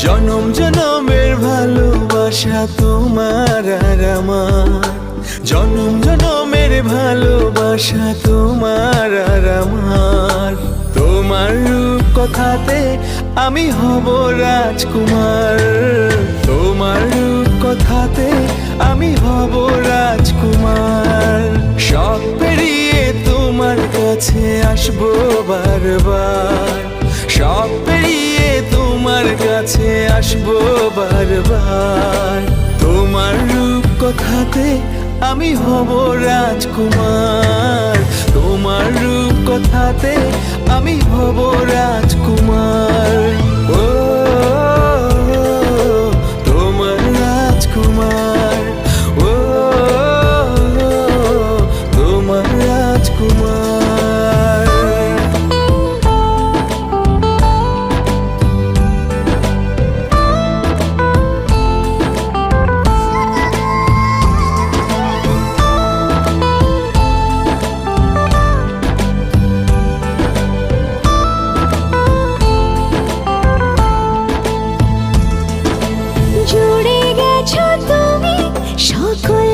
জনম জনমের ভালোবাসা তোমার আর আমার, জনম জনমের ভালোবাসা তোমার আর আমার। তোমার রূপ কথাতে আমি হব রাজকুমার, তোমার রূপ কথাতে আমি হব রাজকুমার। সব পেরিয়ে তোমার কাছে আসবো বারবার, সব পেরিয়ে তোমার কাছে আসবো বারবার। তোমার রূপ কথাতে আমি হব রাজকুমার, তোমার রূপ কথাতে আমি হব রাজকুমার। ও তোমার রাজকুমার, ও তোমার রাজকুমার। সকল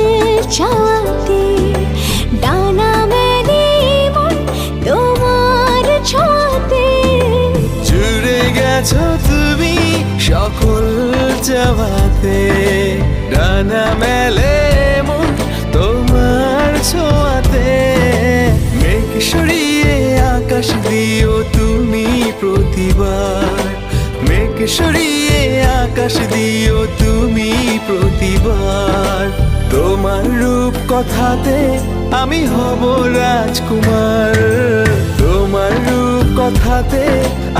চাঁদে ডানা মেলে মন তোমার ছোঁয়াতে। জুড়ে গেছো তুমি সকল চাওয়াতে, ডানা মেলে মন তোমার ছোঁয়াতে। মেঘ সরিয়ে আকাশ দিও তুমি প্রতিবার, মেঘ সরিয়ে আকাশ দিও তুমি প্রতিবার। তোমার রূপ কথাতে আমি হব রাজকুমার, তোমার রূপ কথাতে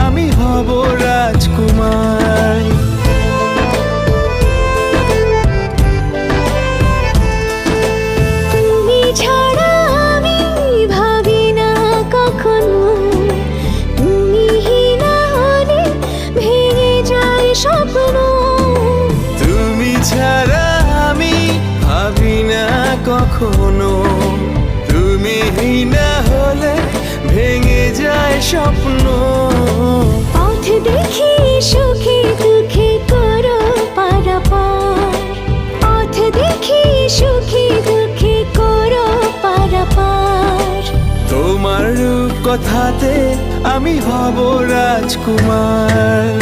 আমি হব রাজকুমার। তুমি ছাড়া আমি ভাবি না কখনো, তুমি না হলে ভেঙে যায় স্বপ্ন। তুমি ছাড়া আমি ভাবি না কখনো, তুমি না হলে ভেঙে যায় স্বপ্ন। পথ দেখি সুখে দুঃখে করো পারাপার, পথ দেখি সুখে দুঃখে করো পারাপার। তোমার রূপ কথাতে আমি হব রাজকুমার।